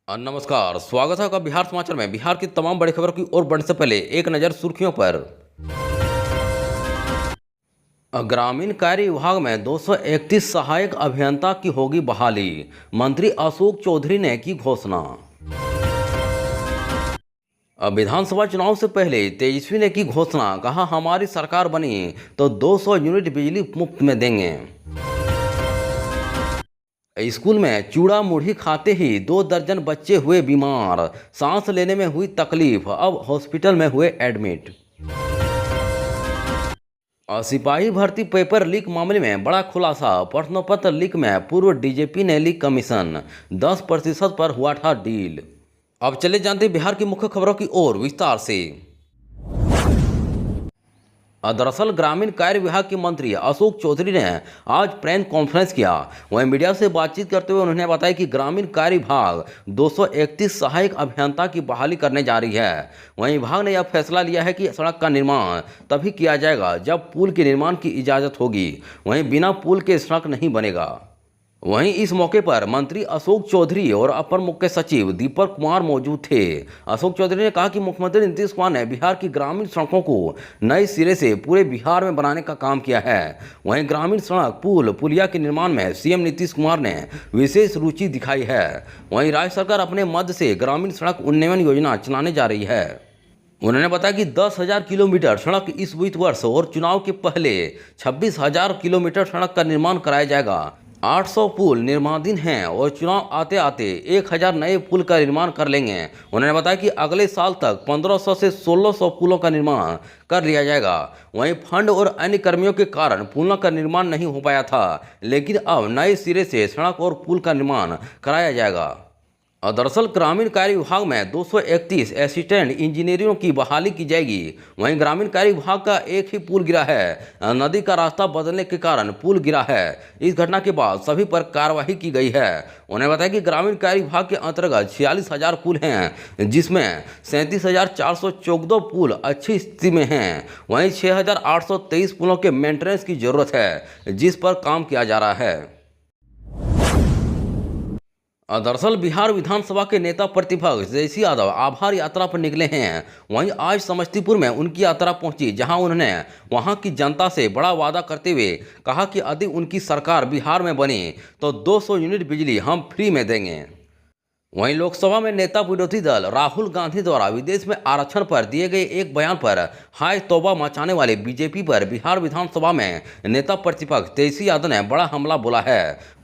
नमस्कार, स्वागत है आपका बिहार समाचार में। बिहार की तमाम बड़ी खबर की ओर बढ़ने से पहले एक नज़र सुर्खियों पर। ग्रामीण कार्य विभाग में 231 सहायक अभियंता की होगी बहाली, मंत्री अशोक चौधरी ने की घोषणा। विधानसभा चुनाव से पहले तेजस्वी ने की घोषणा, कहा हमारी सरकार बनी तो 200 यूनिट बिजली मुफ्त में देंगे। स्कूल में चूड़ा मुढ़ी खाते ही 2 दर्जन बच्चे हुए बीमार, सांस लेने में हुई तकलीफ, अब हॉस्पिटल में हुए एडमिट। सिपाही भर्ती पेपर लीक मामले में बड़ा खुलासा, प्रश्न पत्र लीक में पूर्व डीजीपी ने ली कमीशन, 10% पर हुआ था डील। अब चले जानते बिहार की मुख्य खबरों की ओर विस्तार से। दरअसल ग्रामीण कार्य विभाग के मंत्री अशोक चौधरी ने आज प्रेस कॉन्फ्रेंस किया। वहीं मीडिया से बातचीत करते हुए उन्होंने बताया कि ग्रामीण कार्य विभाग 231 सहायक अभियंता की बहाली करने जा रही है। वहीं विभाग ने यह फैसला लिया है कि सड़क का निर्माण तभी किया जाएगा जब पुल के निर्माण की इजाज़त होगी, वहीं बिना पुल के सड़क नहीं बनेगा। वहीं इस मौके पर मंत्री अशोक चौधरी और अपर मुख्य सचिव दीपक कुमार मौजूद थे। अशोक चौधरी ने कहा कि मुख्यमंत्री नीतीश कुमार ने बिहार की ग्रामीण सड़कों को नए सिरे से पूरे बिहार में बनाने का काम किया है। वहीं ग्रामीण सड़क पुलिया के निर्माण में सीएम नीतीश कुमार ने विशेष रुचि दिखाई है। वहीं राज्य सरकार अपने मद से ग्रामीण सड़क उन्नयन योजना चलाने जा रही है। उन्होंने बताया कि 10,000 किलोमीटर सड़क इस वित्त वर्ष और चुनाव के पहले 26,000 किलोमीटर सड़क का निर्माण कराया जाएगा। 800 पुल निर्माणाधीन हैं और चुनाव आते आते 1,000 नए पुल का निर्माण कर लेंगे। उन्होंने बताया कि अगले साल तक 1,500 से 1,600 पुलों का निर्माण कर लिया जाएगा। वहीं फंड और अन्य कर्मियों के कारण पुलों का निर्माण नहीं हो पाया था, लेकिन अब नए सिरे से सड़क और पुल का निर्माण कराया जाएगा। दरअसल ग्रामीण कार्य विभाग में 231 असिस्टेंट इंजीनियरों की बहाली की जाएगी। वहीं ग्रामीण कार्य विभाग का एक ही पुल गिरा है। नदी का रास्ता बदलने के कारण पुल गिरा है। इस घटना के बाद सभी पर कार्रवाई की गई है। उन्होंने बताया कि ग्रामीण कार्य विभाग के अंतर्गत 46,000 पुल हैं, जिसमें 37,414 पुल अच्छी स्थिति में हैं। वहीं 6,823 पुलों के मेंटेनेंस की जरूरत है, जिस पर काम किया जा रहा है। दरअसल बिहार विधानसभा के नेता प्रतिपक्ष तेजस्वी यादव आभार यात्रा पर निकले हैं। वहीं आज समस्तीपुर में उनकी यात्रा पहुंची, जहां उन्होंने वहां की जनता से बड़ा वादा करते हुए कहा कि यदि उनकी सरकार बिहार में बनी तो 200 यूनिट बिजली हम फ्री में देंगे। वहीं लोकसभा में नेता विरोधी दल राहुल गांधी द्वारा विदेश में आरक्षण पर दिए गए एक बयान पर हाय तौबा मचाने वाले बीजेपी पर बिहार विधानसभा में नेता प्रतिपक्ष तेजस्वी यादव ने बड़ा हमला बोला है।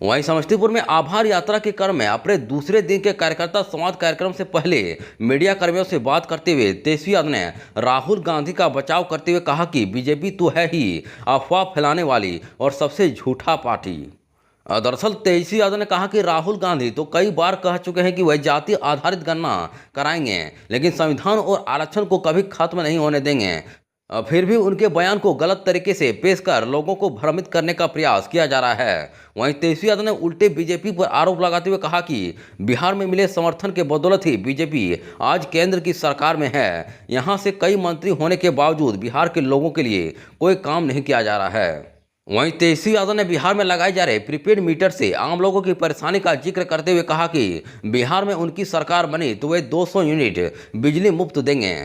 वहीं समस्तीपुर में आभार यात्रा के क्रम में अपने दूसरे दिन के कार्यकर्ता संवाद कार्यक्रम से पहले मीडिया कर्मियों से बात करते हुए तेजस्वी यादव ने राहुल गांधी का बचाव करते हुए कहा कि बीजेपी तो है ही अफवाह फैलाने वाली और सबसे झूठा पार्टी। दरअसल तेजस्वी यादव ने कहा कि राहुल गांधी तो कई बार कह चुके हैं कि वह जाति आधारित गणना कराएंगे, लेकिन संविधान और आरक्षण को कभी खत्म नहीं होने देंगे। फिर भी उनके बयान को गलत तरीके से पेश कर लोगों को भ्रमित करने का प्रयास किया जा रहा है। वहीं तेजस्वी यादव ने उल्टे बीजेपी पर आरोप लगाते हुए कहा कि बिहार में मिले समर्थन के बदौलत ही बीजेपी आज केंद्र की सरकार में है। यहां से कई मंत्री होने के बावजूद बिहार के लोगों के लिए कोई काम नहीं किया जा रहा है। वहीं तेजस्वी यादव ने बिहार में लगाए जा रहे प्रीपेड मीटर से आम लोगों की परेशानी का जिक्र करते हुए कहा कि बिहार में उनकी सरकार बनी तो वे 200 यूनिट बिजली मुफ्त देंगे।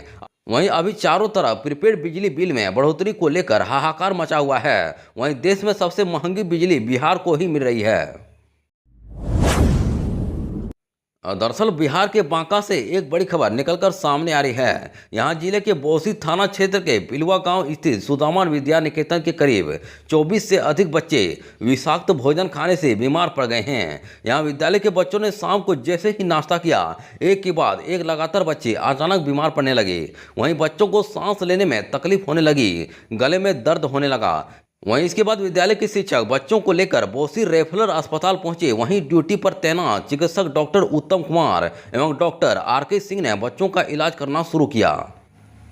वहीं अभी चारों तरफ प्रीपेड बिजली बिल में बढ़ोतरी को लेकर हाहाकार मचा हुआ है। वहीं देश में सबसे महंगी बिजली बिहार को ही मिल रही है। दरअसल बिहार के बांका से एक बड़ी खबर निकलकर सामने आ रही है। यहां जिले के बौसी थाना क्षेत्र के पिलवा गांव स्थित सुदामान विद्या निकेतन के करीब 24 से अधिक बच्चे विषाक्त भोजन खाने से बीमार पड़ गए हैं। यहां विद्यालय के बच्चों ने शाम को जैसे ही नाश्ता किया, एक के बाद एक लगातार बच्चे अचानक बीमार पड़ने लगे। वहीं बच्चों को सांस लेने में तकलीफ होने लगी, गले में दर्द होने लगा। वहीं इसके बाद विद्यालय के शिक्षक बच्चों को लेकर बौसी रेफरल अस्पताल पहुंचे। वहीं ड्यूटी पर तैनात चिकित्सक डॉक्टर उत्तम कुमार एवं डॉक्टर आर के सिंह ने बच्चों का इलाज करना शुरू किया।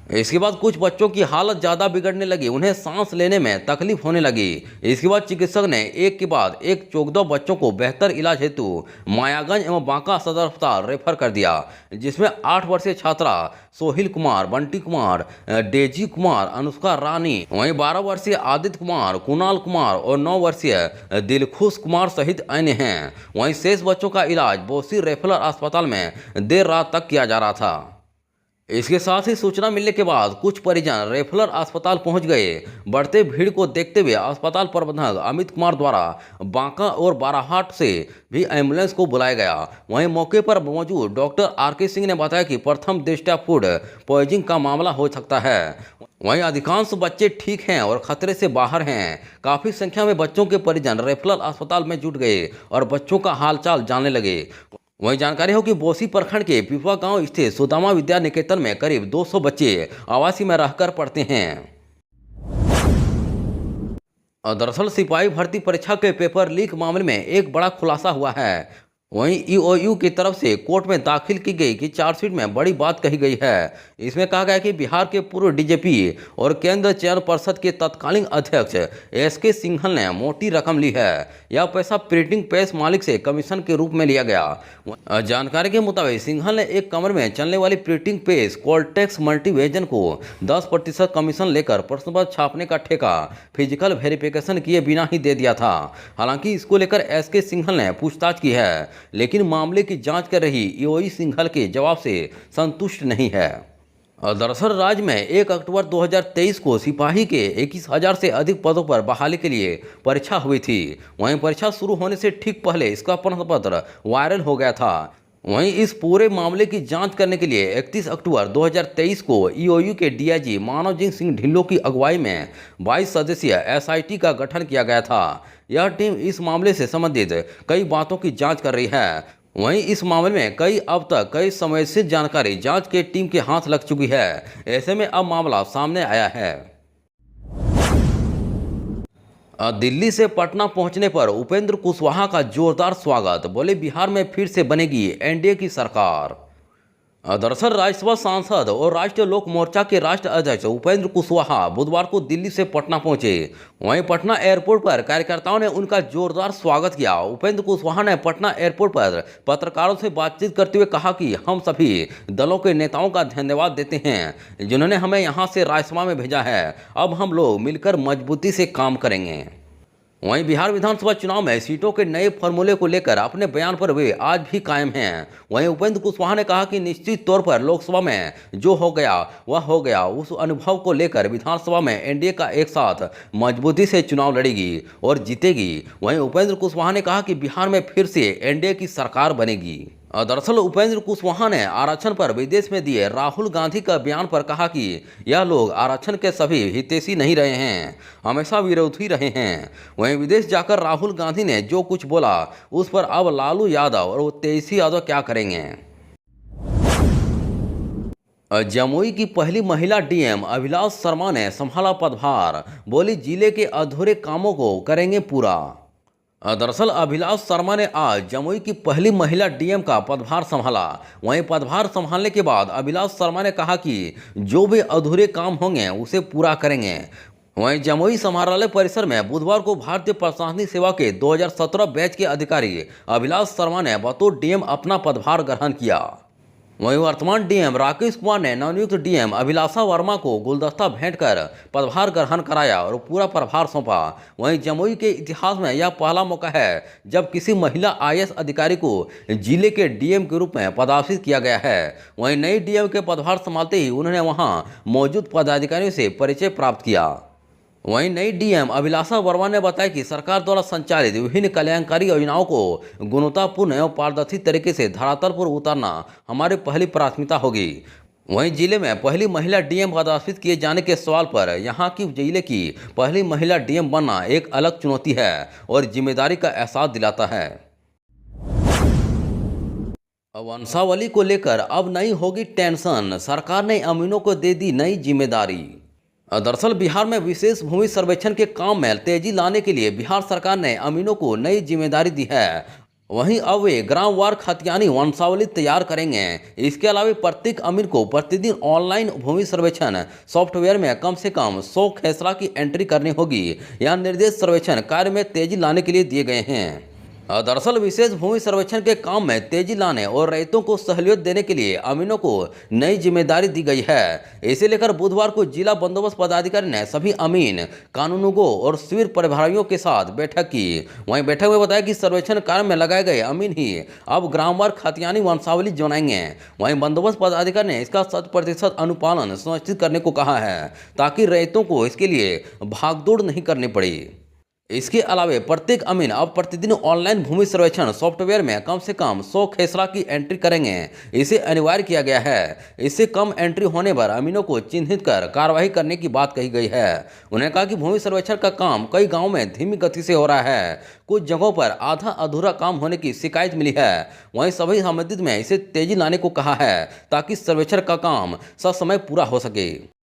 इसके बाद कुछ बच्चों की हालत ज़्यादा बिगड़ने लगी, उन्हें सांस लेने में तकलीफ होने लगी। इसके बाद चिकित्सक ने एक के बाद एक 14 बच्चों को बेहतर इलाज हेतु मायागंज एवं बांका सदर अस्पताल रेफर कर दिया, जिसमें 8 वर्षीय छात्रा सोहिल कुमार, बंटी कुमार, डेजी कुमार, अनुष्का रानी, वहीं 12 वर्षीय आदित्य कुमार, कुणाल कुमार और 9 वर्षीय दिलखुश कुमार सहित अन्य हैं। वहीं शेष बच्चों का इलाज बोसी रेफरल अस्पताल में देर रात तक किया जा रहा था। इसके साथ ही सूचना मिलने के बाद कुछ परिजन रेफरल अस्पताल पहुंच गए। बढ़ते भीड़ को देखते हुए अस्पताल प्रबंधक अमित कुमार द्वारा बांका और बाराहाट से भी एम्बुलेंस को बुलाया गया। वहीं मौके पर मौजूद डॉक्टर आर.के. सिंह ने बताया कि प्रथम दृष्टया फूड पॉइजनिंग का मामला हो सकता है। वहीं अधिकांश बच्चे ठीक हैं और खतरे से बाहर हैं। काफ़ी संख्या में बच्चों के परिजन रेफरल अस्पताल में जुट गए और बच्चों का हालचाल जानने लगे। वहीं जानकारी हो कि बोसी प्रखंड के पिपवा गांव स्थित सुदामा विद्या निकेतन में करीब 200 बच्चे आवासीय में रहकर पढ़ते हैं। और दरअसल सिपाही भर्ती परीक्षा के पेपर लीक मामले में एक बड़ा खुलासा हुआ है। वहीं ईओयू की तरफ से कोर्ट में दाखिल की गई कि चार्जशीट में बड़ी बात कही गई है। इसमें कहा गया कि बिहार के पूर्व डीजीपी और केंद्र चयन पर्षद के तत्कालीन अध्यक्ष एस.के. सिंघल ने मोटी रकम ली है। यह पैसा प्रिंटिंग प्रेस मालिक से कमीशन के रूप में लिया गया। जानकारी के मुताबिक सिंघल ने एक कमरे में चलने वाली प्रिंटिंग प्रेस कोल्टेक्स मल्टीविजन को 10% कमीशन लेकर प्रश्न पत्र छापने का ठेका फिजिकल वेरिफिकेशन किए बिना ही दे दिया था। हालांकि इसको लेकर एस.के. सिंघल ने पूछताछ की है, लेकिन मामले की जांच कर रही ईओई सिंघल के जवाब से संतुष्ट नहीं है। दरअसल राज्य में 1 अक्टूबर 2023 को सिपाही के 21,000 से अधिक पदों पर बहाली के लिए परीक्षा हुई थी। वहीं परीक्षा शुरू होने से ठीक पहले इसका प्रश्न पत्र वायरल हो गया था। वहीं इस पूरे मामले की जांच करने के लिए 31 अक्टूबर 2023 को ईओयू के डीआईजी मानवजीत सिंह ढिल्लों की अगुवाई में 22 सदस्यीय एसआईटी का गठन किया गया था। यह टीम इस मामले से संबंधित कई बातों की जांच कर रही है। वहीं इस मामले में अब तक कई संवेदनशील जानकारी जांच के टीम के हाथ लग चुकी है। ऐसे में अब मामला सामने आया है। दिल्ली से पटना पहुंचने पर उपेंद्र कुशवाहा का जोरदार स्वागत, बोले बिहार में फिर से बनेगी एनडीए की सरकार। दरअसल राज्यसभा सांसद और राष्ट्रीय लोक मोर्चा के राष्ट्रीय अध्यक्ष उपेंद्र कुशवाहा बुधवार को दिल्ली से पटना पहुंचे। वहीं पटना एयरपोर्ट पर कार्यकर्ताओं ने उनका जोरदार स्वागत किया। उपेंद्र कुशवाहा ने पटना एयरपोर्ट पर पत्रकारों से बातचीत करते हुए कहा कि हम सभी दलों के नेताओं का धन्यवाद देते हैं जिन्होंने हमें यहां से राज्यसभा में भेजा है। अब हम लोग मिलकर मजबूती से काम करेंगे। वहीं बिहार विधानसभा चुनाव में सीटों के नए फॉर्मूले को लेकर अपने बयान पर वे आज भी कायम हैं। वहीं उपेंद्र कुशवाहा ने कहा कि निश्चित तौर पर लोकसभा में जो हो गया वह हो गया। उस अनुभव को लेकर विधानसभा में एनडीए का एक साथ मजबूती से चुनाव लड़ेगी और जीतेगी। वहीं उपेंद्र कुशवाहा ने कहा कि बिहार में फिर से एनडीए की सरकार बनेगी। दरअसल उपेंद्र कुशवाहा ने आरक्षण पर विदेश में दिए राहुल गांधी का बयान पर कहा कि यह लोग आरक्षण के सभी हितैषी नहीं रहे हैं, हमेशा विरोधी रहे हैं। वहीं विदेश जाकर राहुल गांधी ने जो कुछ बोला उस पर अब लालू यादव और तेजस्वी यादव क्या करेंगे। जमुई की पहली महिला डीएम अभिलाष शर्मा ने संभाला पदभार, बोली जिले के अधूरे कामों को करेंगे पूरा। दरअसल अभिलाष शर्मा ने आज जमुई की पहली महिला डीएम का पदभार संभाला। वहीं पदभार संभालने के बाद अभिलाष शर्मा ने कहा कि जो भी अधूरे काम होंगे उसे पूरा करेंगे। वहीं जमुई समाहरणालय परिसर में बुधवार को भारतीय प्रशासनिक सेवा के 2017 बैच के अधिकारी अभिलाष शर्मा ने बतौर डीएम अपना पदभार ग्रहण किया। वहीं वर्तमान डीएम राकेश कुमार ने नवनियुक्त डीएम अभिलाषा वर्मा को गुलदस्ता भेंट कर पदभार ग्रहण कराया और पूरा प्रभार सौंपा। वहीं जमुई के इतिहास में यह पहला मौका है जब किसी महिला आईएएस अधिकारी को जिले के डीएम के रूप में पदभारित किया गया है। वहीं नई डीएम के पदभार संभालते ही उन्होंने वहां मौजूद पदाधिकारियों से परिचय प्राप्त किया। वहीं नई डीएम अभिलाषा वर्मा ने बताया कि सरकार द्वारा संचालित विभिन्न कल्याणकारी योजनाओं को गुणवत्तापूर्ण एवं पारदर्शी तरीके से धरातल पर उतारना हमारी पहली प्राथमिकता होगी। वहीं जिले में पहली महिला डीएम पदस्थापित किए जाने के सवाल पर यहां की जिले की पहली महिला डीएम बनना एक अलग चुनौती है और जिम्मेदारी का एहसास दिलाता है। वंशावली को लेकर अब नहीं होगी टेंशन, सरकार ने अमीनों को दे दी नई जिम्मेदारी। दरअसल बिहार में विशेष भूमि सर्वेक्षण के काम में तेजी लाने के लिए बिहार सरकार ने अमीनों को नई जिम्मेदारी दी है। वहीं अब वे ग्रामवार खतियानी वंशावली तैयार करेंगे। इसके अलावा प्रत्येक अमीन को प्रतिदिन ऑनलाइन भूमि सर्वेक्षण सॉफ्टवेयर में कम से कम 100 खेसरा की एंट्री करनी होगी। यह निर्देश सर्वेक्षण कार्य में तेजी लाने के लिए दिए गए हैं। दरअसल विशेष भूमि सर्वेक्षण के काम में तेजी लाने और रैयतों को सहूलियत देने के लिए अमीनों को नई जिम्मेदारी दी गई है। इसे लेकर बुधवार को जिला बंदोबस्त पदाधिकारी ने सभी अमीन, कानूनगो और शिविर प्रभारियों के साथ बैठक की। वहीं बैठक में बताया कि सर्वेक्षण कार्य में लगाए गए अमीन ही अब ग्रामवार खतियानी वंशावली बनाएंगे। वहीं बंदोबस्त पदाधिकारी ने इसका 100% अनुपालन सुनिश्चित करने को कहा है, ताकि रैयतों को इसके लिए भागदौड़ नहीं करनी पड़ी। इसके अलावा प्रत्येक अमीन अब प्रतिदिन ऑनलाइन भूमि सर्वेक्षण सॉफ्टवेयर में कम से कम 100 खेसरा की एंट्री करेंगे। इसे अनिवार्य किया गया है। इससे कम एंट्री होने पर अमीनों को चिन्हित कर कार्रवाई करने की बात कही गई है। उन्होंने कहा कि भूमि सर्वेक्षण का काम कई गांवों में धीमी गति से हो रहा है। कुछ जगहों पर आधा अधूरा काम होने की शिकायत मिली है। वहीं सभी संबंधित में इसे तेजी लाने को कहा है, ताकि सर्वेक्षण का काम ससमय पूरा हो सके।